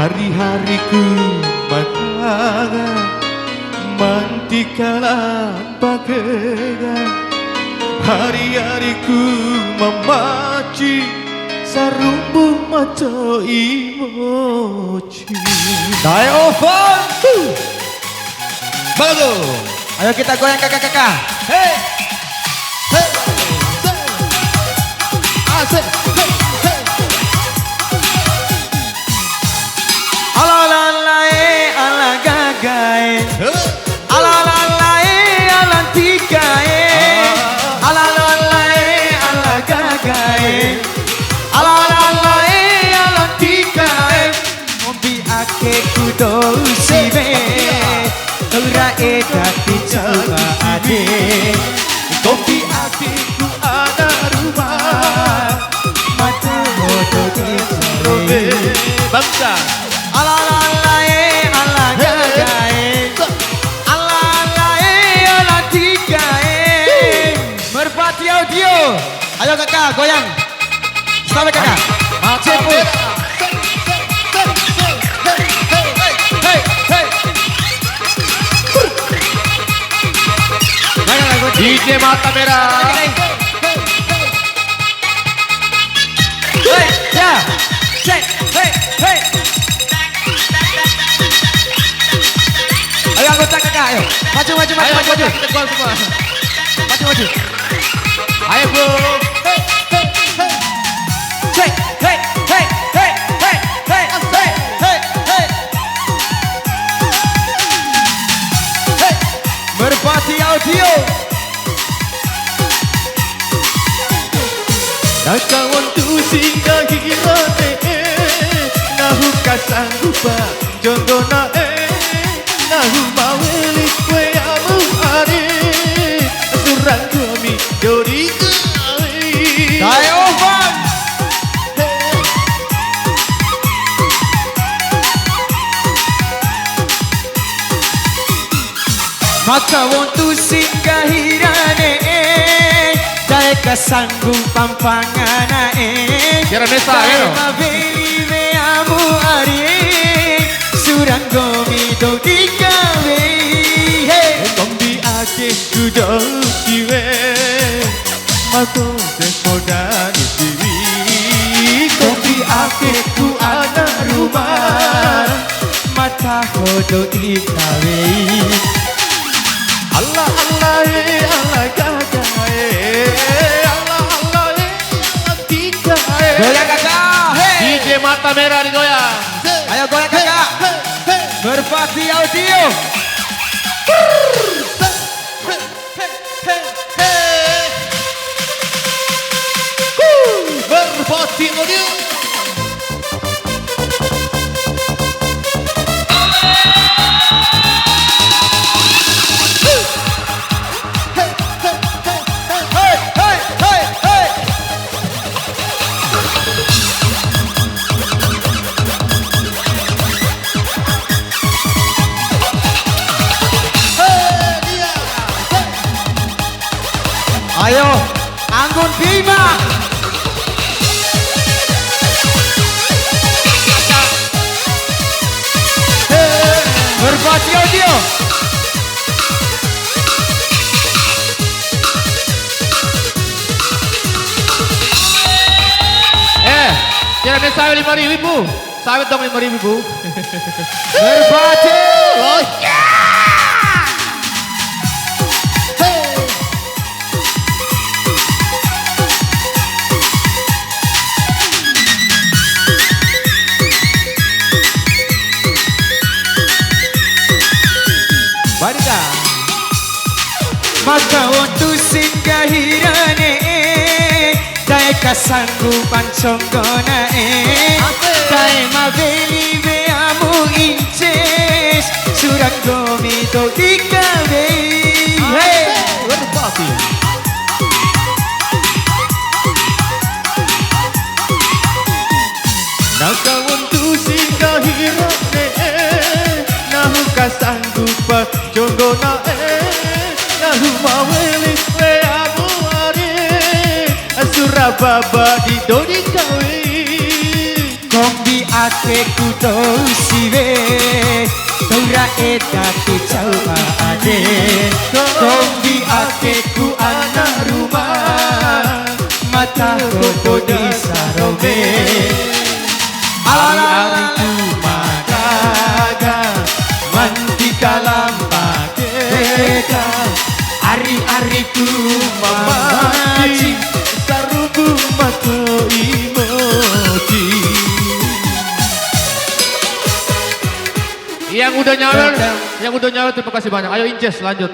Hari-hariku mataga mantikala bagega. Hari-hariku memaci sarumbu maco imoci. Daeovan. Bagus. Ayo kita goyang kakak-kakak. Hey. Hey. Asik. Hey. Hey. Ala la la ala gagae. Ala la la ala tigae. Ala la la ala gagae. Ala la la ala tigae. Mombi ake kudo sibe. Ora dati coba ade. Kopi adikku ada rumah. Mata bodoh di Robe bangsa. ala la la ala gagae. Ala la ala tigae. Merpati audio. Ayo kakak goyang. Sampai kakak. Cepu. Hey, hey. DJ Mata Merah. Hey, ya. Cek. Hey, hey. Ayo anggota kakak, ayo. Maju, maju, maju, maju, maju. Kita gol semua. Maju, maju. Ayo bro. Cek. Hey, hey, hey, hey, hey, hey, hey, hey. Hey. Merpati audio. Nakawan tu singgah hirate. Nahu kasanggupa jondo na nahu mawelik kwe amu are. Surang kami jodi kami. Daeovan. Maka wontu singgahirane dae kasanggupan panganae. Kira Nesa ya no? Mabeli me amu ari surang gomi do dikawe. Hey. Kombi ake kudo siwe. Mako sekoda di siwi. Kombi ake ku ada rumah. Mata hodo dikawe. Allah Allah Allah gagae. Allah Allah Allah gagae. Goyang kakak. Hey. DJ Mata Merah digoyang. Ayo goyang kakak. Merpati audio. Merpati audio. Hey, hey, hey, hey. Ayo, Anggun Bima. Merpati audio. Kira Nesa 5.000 bu. Sawit dong 5.000 bu. Merpati. Oh yeah. Wanita. Maka waktu singgahirane dae kasanggupan songgonae. Dae mabeli beamu inces surang gomi do dikawe. Hey. Merpati. Nakawan tu singgah hirane. Nahu kasanggupa jondo na nahu mawelik kwe amu are. Surababa di dodi kawe. Kombi ake kudo siwe Tora edate jauh ade Kombi ake ku anak rumah Mata koko di sarome Ari-ari ku magaga Mantika lampakeka Ari-ari ku mamaci Sarubu mako imoti Yang udah nyawer terima kasih banyak. Ayo Inces lanjut.